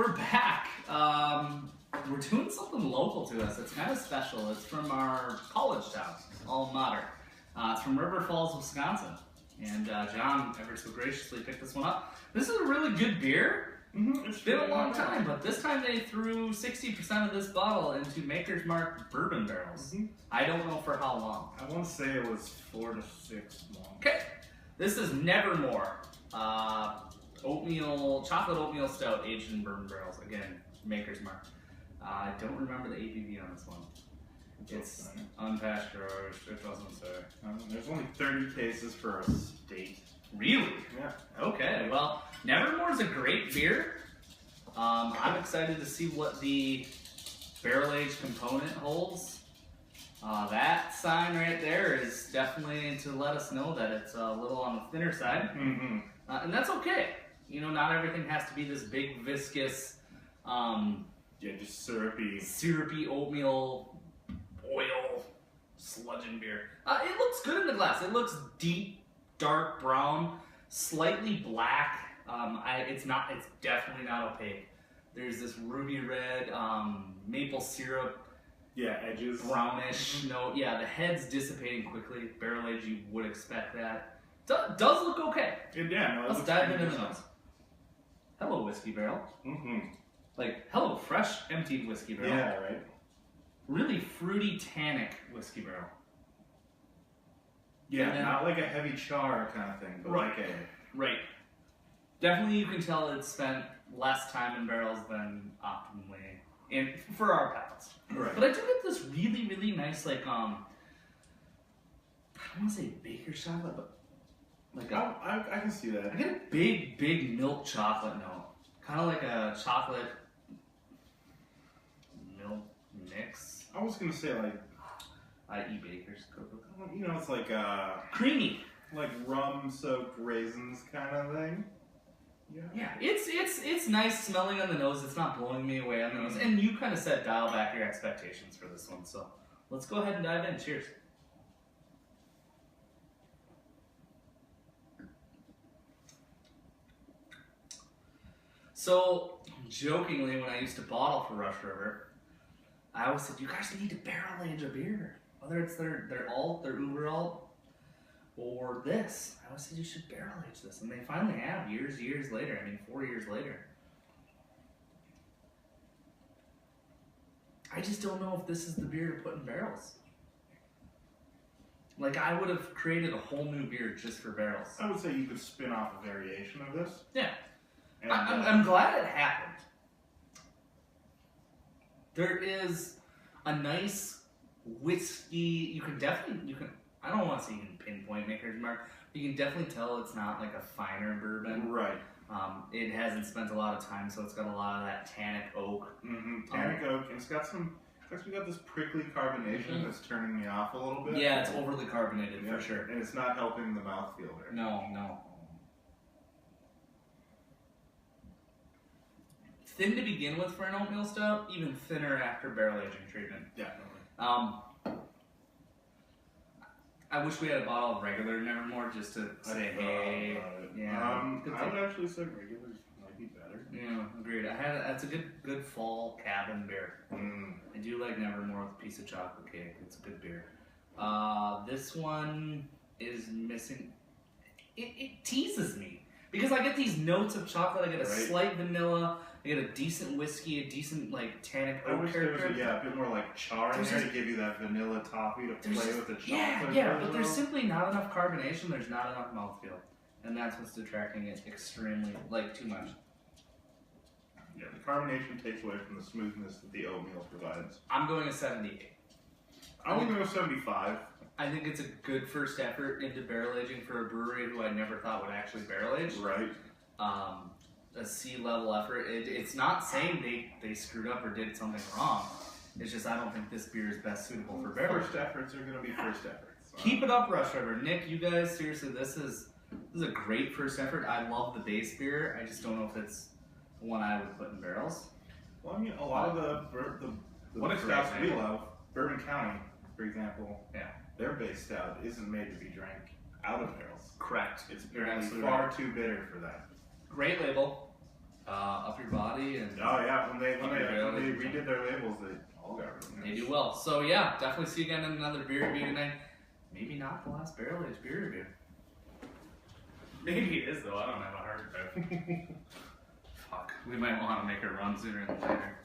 we're back. We're doing something local to us. It's kind of special. It's from our college town, alma mater. It's from River Falls, Wisconsin. And John ever so graciously picked this one up. This is a really good beer. It's been a long time, but this time they threw 60% of this bottle into Maker's Mark bourbon barrels. I don't know for how long. I want to say it was 4 to 6 months. Okay, this is Nevermore. Chocolate oatmeal stout aged in bourbon barrels. Again, Maker's Mark. I don't remember the ABV on this one. It's unpasteurized. It doesn't say. There's only 30 cases per a state. Really? Yeah. Okay. Well, Nevermore is a great beer. I'm excited to see what the barrel aged component holds. That sign right there is definitely to let us know that it's a little on the thinner side, and that's okay. You know, not everything has to be this big, viscous, Just syrupy oatmeal oil sludging beer. It looks good in the glass. It looks deep, dark brown, slightly black. It's definitely not opaque. There's this ruby red maple syrup. Yeah, edges. Brownish note. Yeah, the head's dissipating quickly. Barrel age, you would expect that. Does look okay. Let's dive into the nose. Hello, whiskey barrel. Like, hello, fresh, emptied whiskey barrel. Yeah, right. Really fruity, tannic whiskey barrel. Yeah, not like a heavy char kind of thing, but like a... Right. Definitely you can tell it's spent less time in barrels than optimally for our palates. Right. But I do get this really, really nice, like, I don't want to say baker's chocolate, but like I can see that. I get a big, big milk chocolate note. Kind of like a chocolate milk mix. I was going to say, like... I.e. Baker's cocoa. You know, it's like creamy. Like rum-soaked raisins kind of thing. Yeah, it's nice smelling on the nose. It's not blowing me away on the nose. And you kind of said dial back your expectations for this one. So let's go ahead and dive in. Cheers. So, jokingly, when I used to bottle for Rush River, I always said, you guys need to barrel age a beer. Whether it's their alt, their uber alt, or this. I always said you should barrel age this. And they finally have, years later. I mean, 4 years later. I just don't know if this is the beer to put in barrels. Like, I would have created a whole new beer just for barrels. I would say you could spin off a variation of this. Yeah. And, I'm glad it happened. There is a nice whiskey. You can, I don't want to say you can pinpoint Maker's Mark, but you can definitely tell it's not like a finer bourbon. Right. It hasn't spent a lot of time, so it's got a lot of that tannic oak. Tannic oak, and it's got this prickly carbonation that's turning me off a little bit. Yeah, it's overly carbonated for sure. And it's not helping the mouthfeel there. No. Thin to begin with for an oatmeal stout, even thinner after barrel aging treatment. Definitely. I wish we had a bottle of regular Nevermore just to say, hey. I would actually say regulars might be better. Yeah, agreed. That's a good fall cabin beer. I do like Nevermore with a piece of chocolate cake. It's a good beer. This one is missing. It teases me because I get these notes of chocolate. I get a slight vanilla. I get a decent whiskey, a decent like tannic oak character. A bit more like char in there to give you that vanilla toffee to play with the chocolate. Yeah, but there's simply not enough carbonation. There's not enough mouthfeel, and that's what's detracting it extremely, like too much. Yeah, the carbonation takes away from the smoothness that the oatmeal provides. I'm going to 78. I'm going to go 75. I think it's a good first effort into barrel aging for a brewery who I never thought would actually barrel age. Right. A C-level effort. It's not saying they screwed up or did something wrong. It's just I don't think this beer is best suitable for barrel. First efforts are going to be first efforts. Keep it up, Rush River. Nick, you guys, seriously, this is a great first effort. I love the base beer. I just don't know if it's one I would put in barrels. Well, I mean, a lot of the stouts we love, Bourbon County, for example, their base stout isn't made to be drank out of barrels. Correct. It's far too bitter for that. Great label. up your body. And oh yeah, when they redid their labels, they all got really nice. They do well. So yeah, definitely see you again in another beer review tonight. Maybe not the last barrel-aged beer review. Maybe it is though. I don't have a heart. Fuck. We might want to make a run sooner than later.